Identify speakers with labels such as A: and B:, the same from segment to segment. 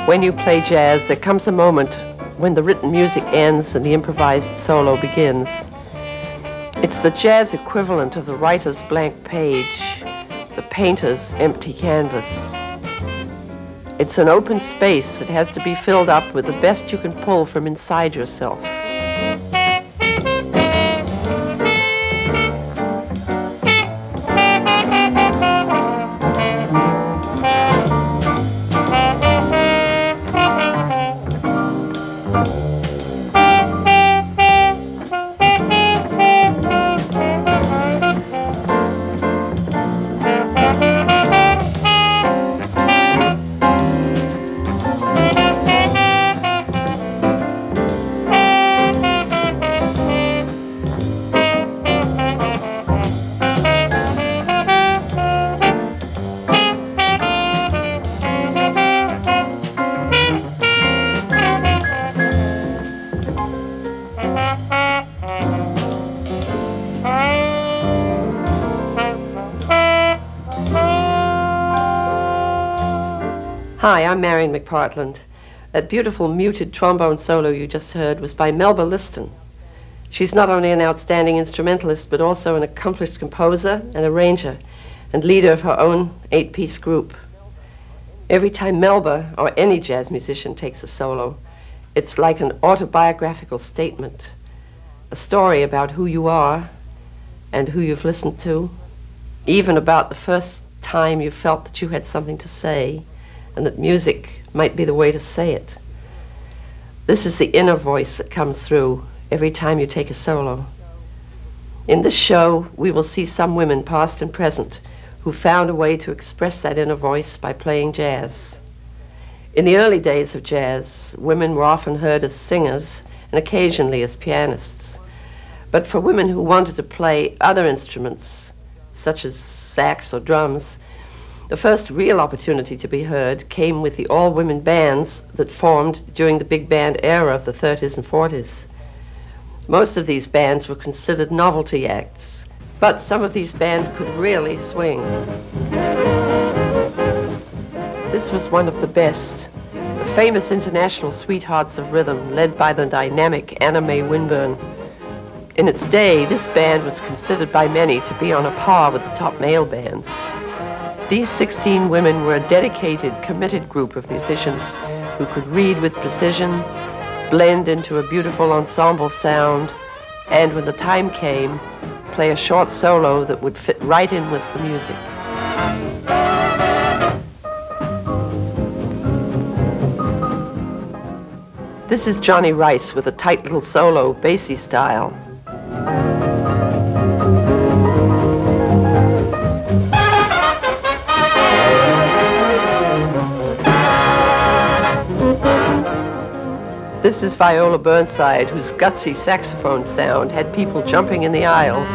A: When you play jazz, there comes a moment when the written music ends and the improvised solo begins. It's the jazz equivalent of the writer's blank page, the painter's empty canvas. It's an open space that has to be filled up with the best you can pull from inside yourself. Hi, I'm Marion McPartland. That beautiful muted trombone solo you just heard was by Melba Liston. She's not only an outstanding instrumentalist, but also an accomplished composer and arranger, and leader of her own 8-piece group. Every time Melba, or any jazz musician, takes a solo, it's like an autobiographical statement, a story about who you are and who you've listened to, even about the first time you felt that you had something to say, and that music might be the way to say it. This is the inner voice that comes through every time you take a solo. In this show, we will see some women, past and present, who found a way to express that inner voice by playing jazz. In the early days of jazz, women were often heard as singers and occasionally as pianists. But for women who wanted to play other instruments, such as sax or drums, the first real opportunity to be heard came with the all-women bands that formed during the big band era of the 30s and 40s. Most of these bands were considered novelty acts, but some of these bands could really swing. This was one of the best, the famous International Sweethearts of Rhythm, led by the dynamic Anna Mae Winburn. In its day, this band was considered by many to be on a par with the top male bands. These 16 women were a dedicated, committed group of musicians who could read with precision, blend into a beautiful ensemble sound, and when the time came, play a short solo that would fit right in with the music. This is Johnny Rice with a tight little solo, bassy style. This is Viola Burnside, whose gutsy saxophone sound had people jumping in the aisles.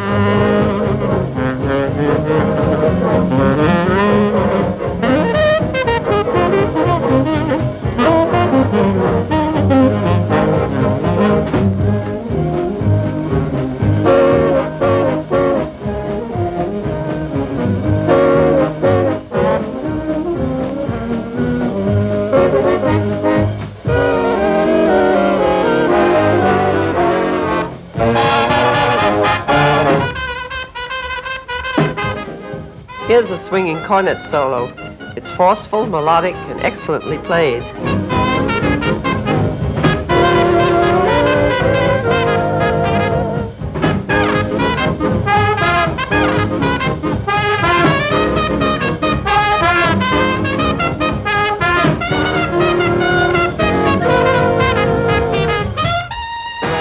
A: Here's a swinging cornet solo. It's forceful, melodic, and excellently played.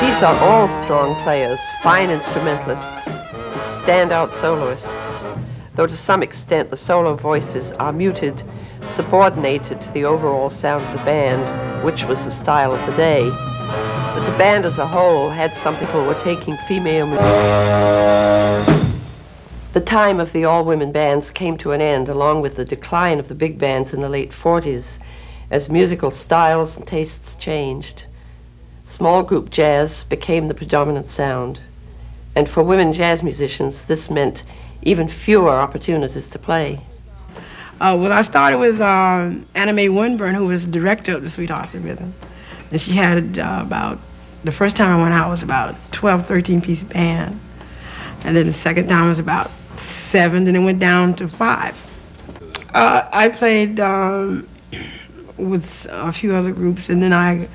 A: These are all strong players, fine instrumentalists, and standout soloists. Though to some extent the solo voices are muted, subordinated to the overall sound of the band, which was the style of the day. But the band as a whole had some people who were taking female music. The time of the all-women bands came to an end along with the decline of the big bands in the late 40s as musical styles and tastes changed. Small group jazz became the predominant sound. And for women jazz musicians, this meant even fewer opportunities to play.
B: Well, I started with Anna Mae Winburn, who was the director of the Sweet Hearts of Rhythm. And she had about, the first time I went out was about 12, 13-piece band. And then the second time was about 7, then it went down to 5. I played with a few other groups, and then I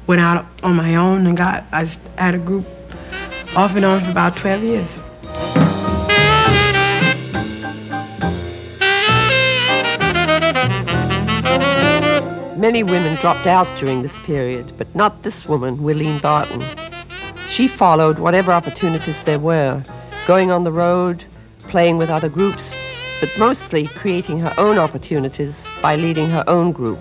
B: went out on my own and I had a group off and on for about 12 years.
A: Many women dropped out during this period, but not this woman, Willeen Barton. She followed whatever opportunities there were, going on the road, playing with other groups, but mostly creating her own opportunities by leading her own group.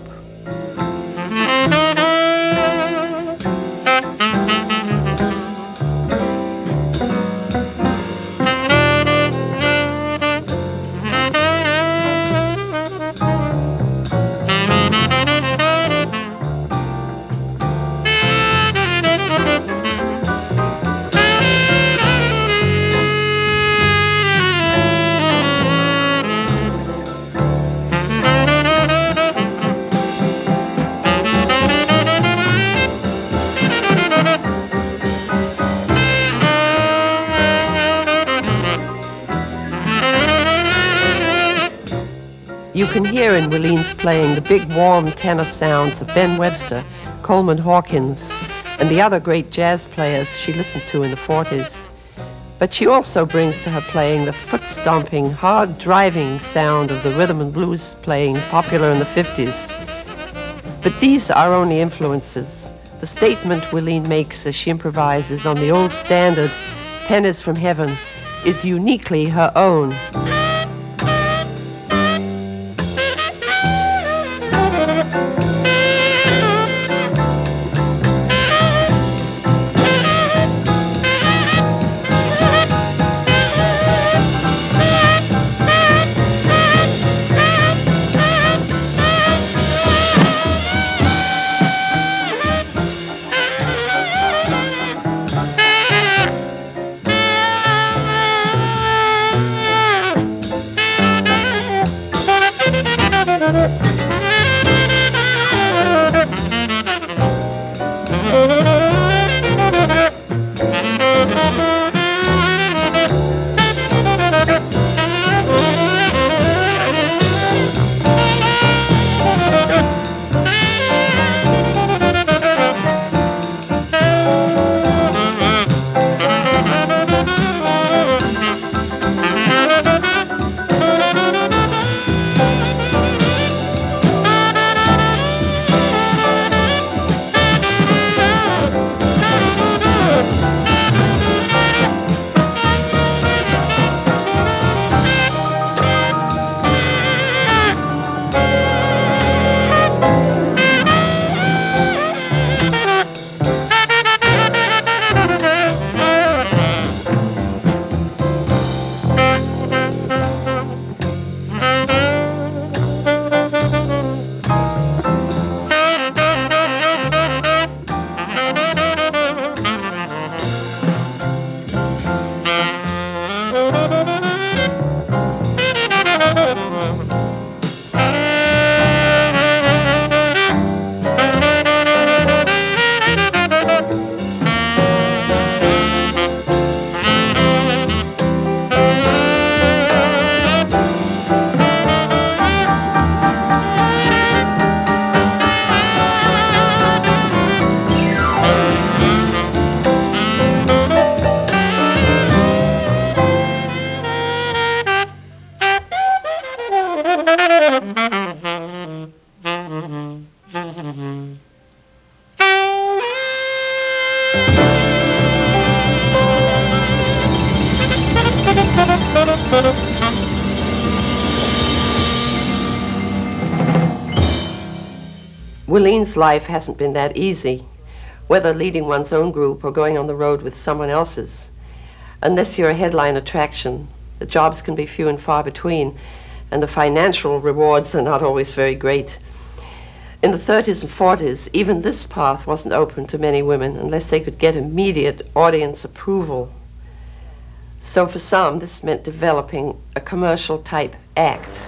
A: You can hear in Willeen's playing the big, warm tenor sounds of Ben Webster, Coleman Hawkins, and the other great jazz players she listened to in the 40s. But she also brings to her playing the foot-stomping, hard-driving sound of the rhythm and blues playing popular in the 50s. But these are only influences. The statement Willeen makes as she improvises on the old standard, "Pen is from Heaven," is uniquely her own. Willeen's life hasn't been that easy, whether leading one's own group or going on the road with someone else's. Unless you're a headline attraction, the jobs can be few and far between, and the financial rewards are not always very great. In the 30s and 40s, even this path wasn't open to many women unless they could get immediate audience approval. So for some, this meant developing a commercial-type act.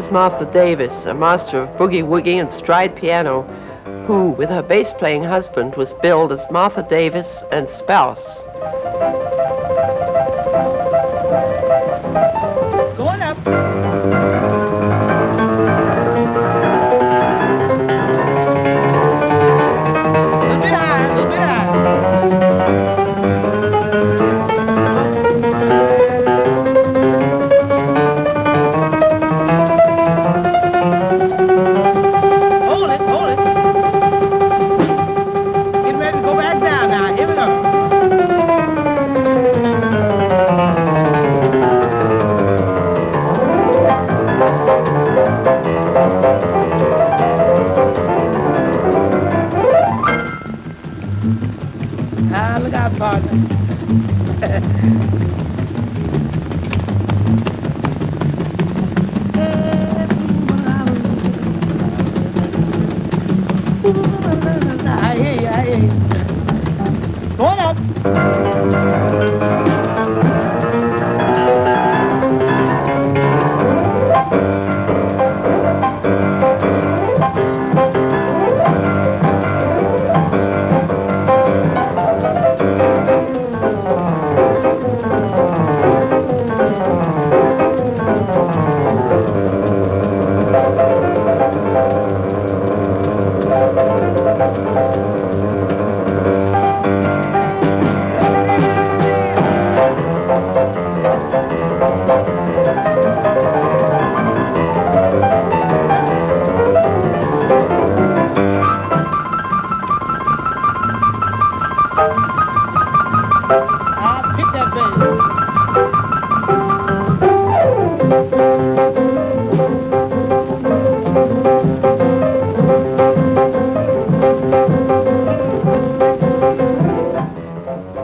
A: is Martha Davis, a master of boogie-woogie and stride piano, who, with her bass-playing husband, was billed as Martha Davis and spouse.
B: Going up. Look out, partner. I hear you. Going up.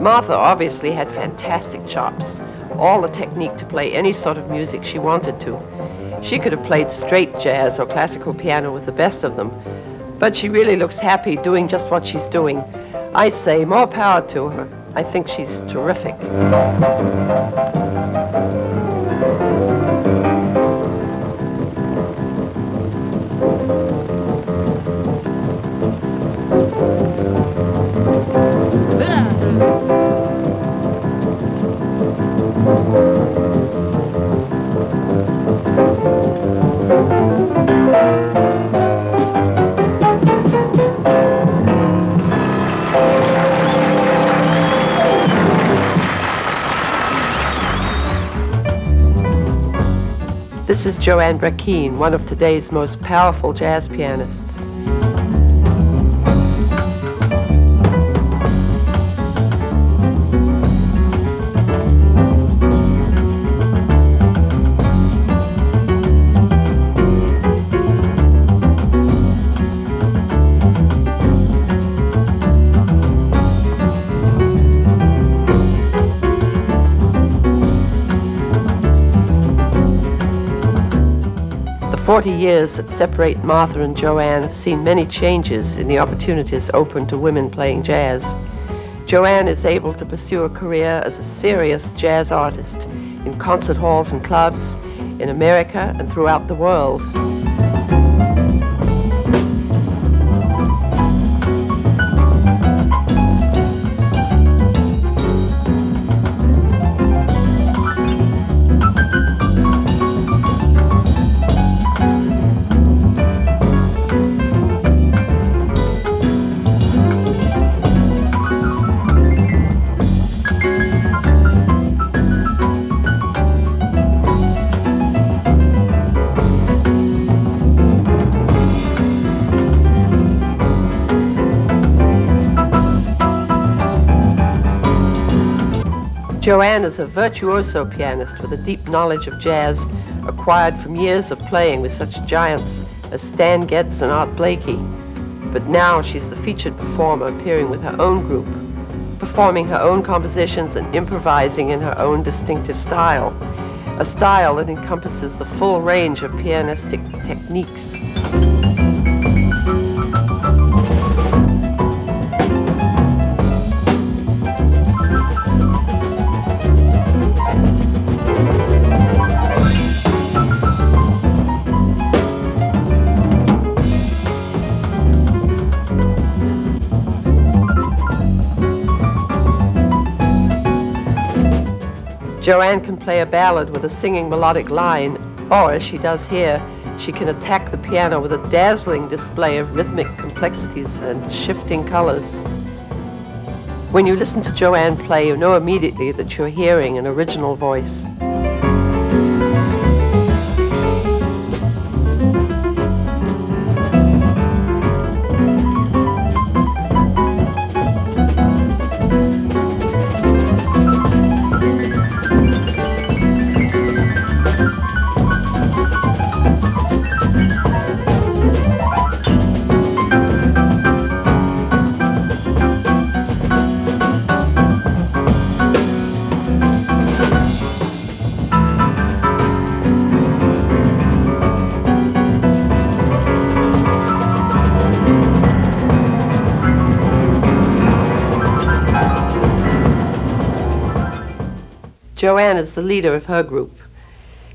A: Martha obviously had fantastic chops, all the technique to play any sort of music she wanted to. She could have played straight jazz or classical piano with the best of them, but she really looks happy doing just what she's doing. I say more power to her. I think she's terrific. This is Joanne Brackeen, one of today's most powerful jazz pianists. The 40 years that separate Martha and Joanne have seen many changes in the opportunities open to women playing jazz. Joanne is able to pursue a career as a serious jazz artist in concert halls and clubs in America and throughout the world. Joanne is a virtuoso pianist with a deep knowledge of jazz acquired from years of playing with such giants as Stan Getz and Art Blakey. But now she's the featured performer appearing with her own group, performing her own compositions and improvising in her own distinctive style, a style that encompasses the full range of pianistic techniques. Joanne can play a ballad with a singing melodic line, or, as she does here, she can attack the piano with a dazzling display of rhythmic complexities and shifting colors. When you listen to Joanne play, you know immediately that you're hearing an original voice. Joanne is the leader of her group.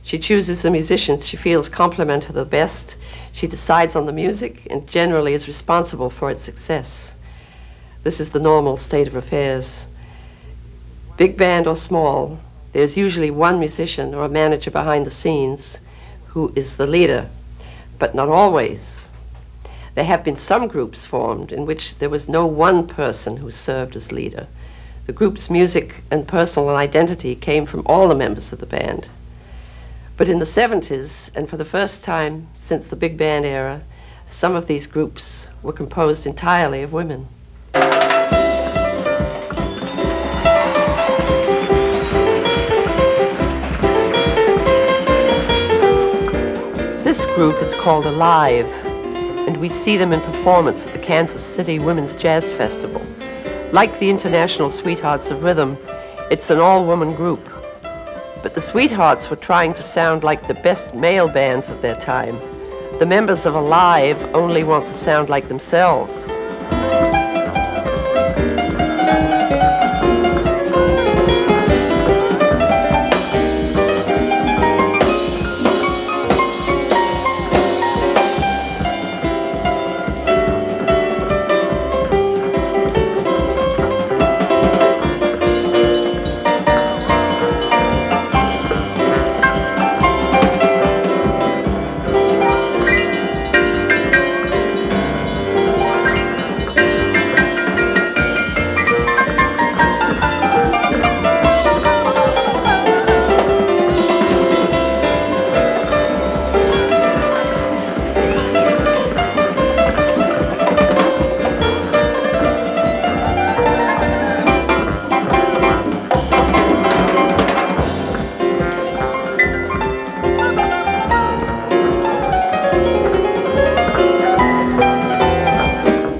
A: She chooses the musicians she feels complement her the best. She decides on the music and generally is responsible for its success. This is the normal state of affairs. Big band or small, there's usually one musician or a manager behind the scenes who is the leader, but not always. There have been some groups formed in which there was no one person who served as leader. The group's music and personal identity came from all the members of the band. But in the 70s, and for the first time since the big band era, some of these groups were composed entirely of women. This group is called Alive, and we see them in performance at the Kansas City Women's Jazz Festival. Like the International Sweethearts of Rhythm, it's an all-woman group. But the Sweethearts were trying to sound like the best male bands of their time. The members of Alive only want to sound like themselves.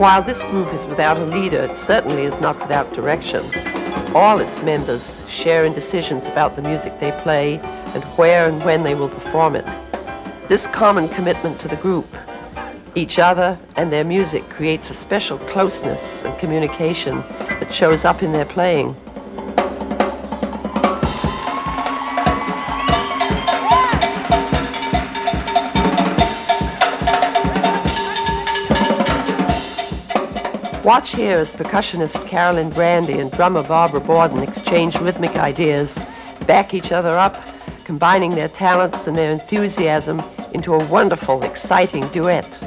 A: While this group is without a leader, it certainly is not without direction. All its members share in decisions about the music they play and where and when they will perform it. This common commitment to the group, each other, and their music creates a special closeness and communication that shows up in their playing. Watch here as percussionist Carolyn Brandy and drummer Barbara Borden exchange rhythmic ideas, back each other up, combining their talents and their enthusiasm into a wonderful, exciting duet.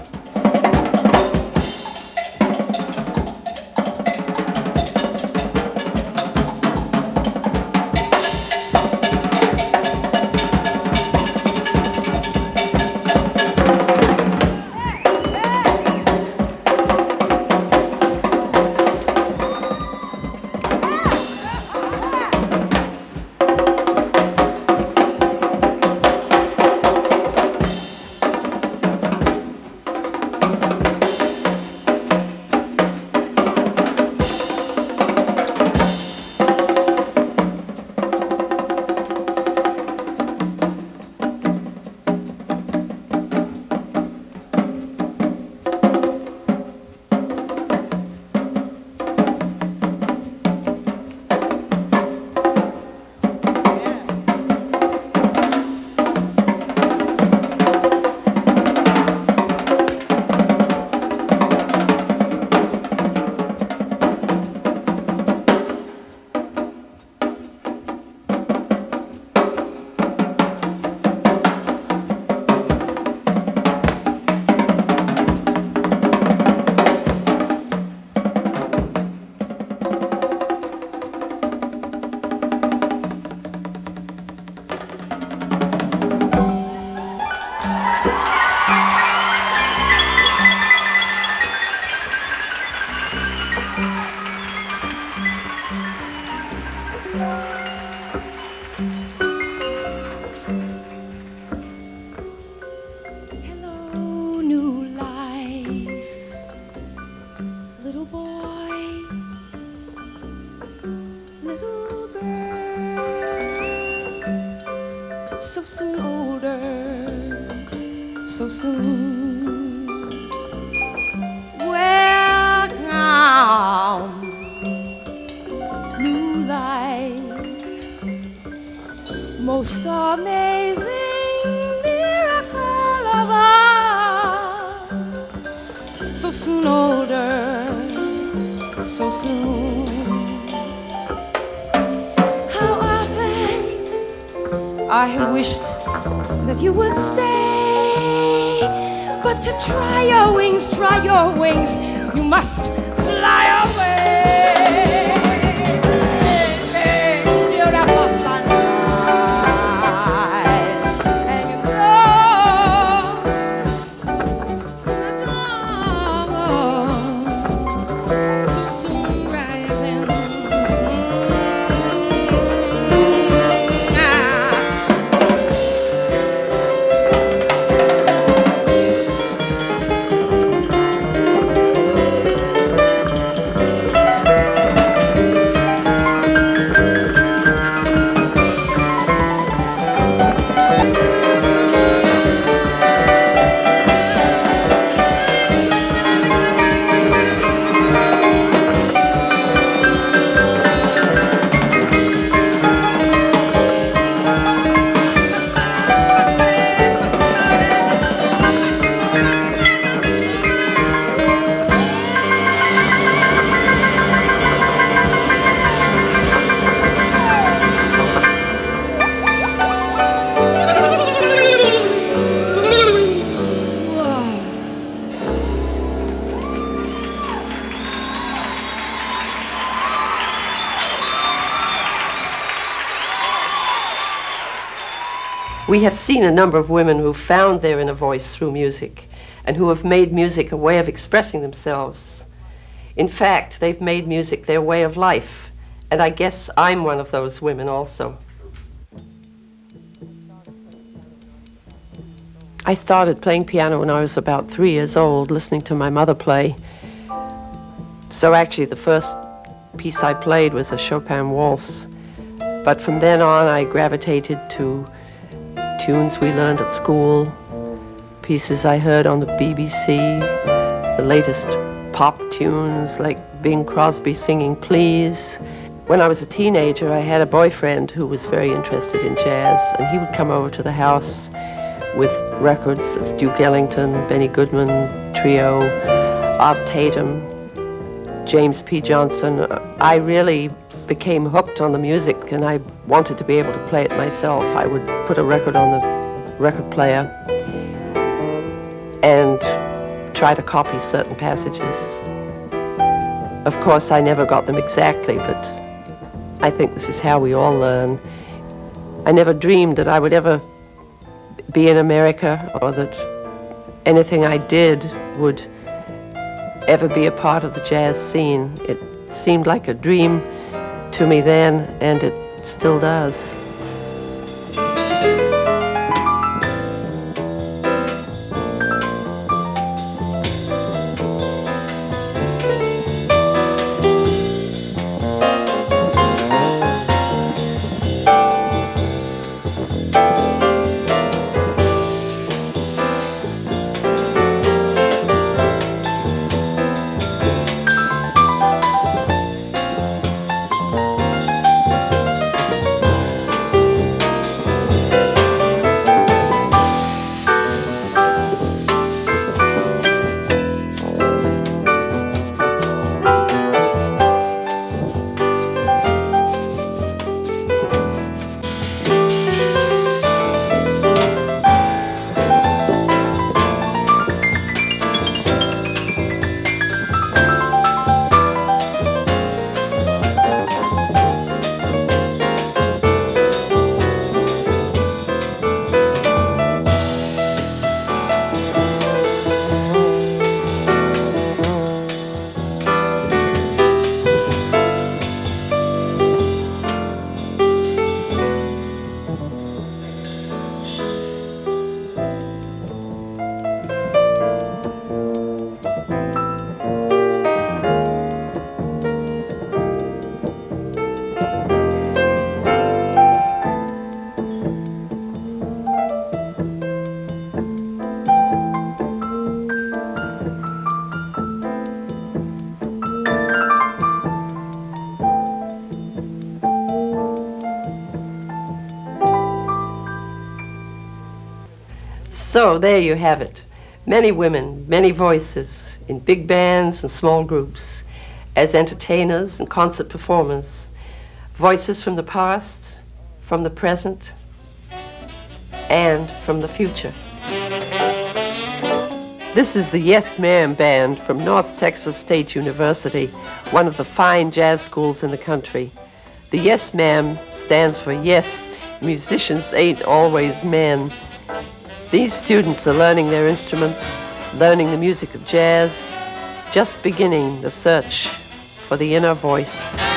C: Hello, new life, little boy, little girl, so soon older, so soon. Welcome, new life, most amazing miracle of all. So soon older, so soon. How often I have wished that you would stay, but to try your wings, you must fly away. Beautiful sunshine, and you know, so soon rising.
A: We have seen a number of women who found their inner voice through music and who have made music a way of expressing themselves. In fact, they've made music their way of life, and I guess I'm one of those women also. I started playing piano when I was about 3 years old, listening to my mother play. So actually the first piece I played was a Chopin waltz. But from then on I gravitated to tunes we learned at school, pieces I heard on the BBC, the latest pop tunes like Bing Crosby singing Please. When I was a teenager, I had a boyfriend who was very interested in jazz, and he would come over to the house with records of Duke Ellington, Benny Goodman Trio, Art Tatum, James P. Johnson. I really became hooked on the music, and I wanted to be able to play it myself. I would put a record on the record player and try to copy certain passages. Of course, I never got them exactly, but I think this is how we all learn. I never dreamed that I would ever be in America, or that anything I did would ever be a part of the jazz scene. It seemed like a dream to me then, and it still does. So there you have it. Many women, many voices, in big bands and small groups, as entertainers and concert performers. Voices from the past, from the present, and from the future. This is the Yes Ma'am Band from North Texas State University, one of the fine jazz schools in the country. The Yes Ma'am stands for Yes, Musicians Ain't Always Men. These students are learning their instruments, learning the music of jazz, just beginning the search for the inner voice.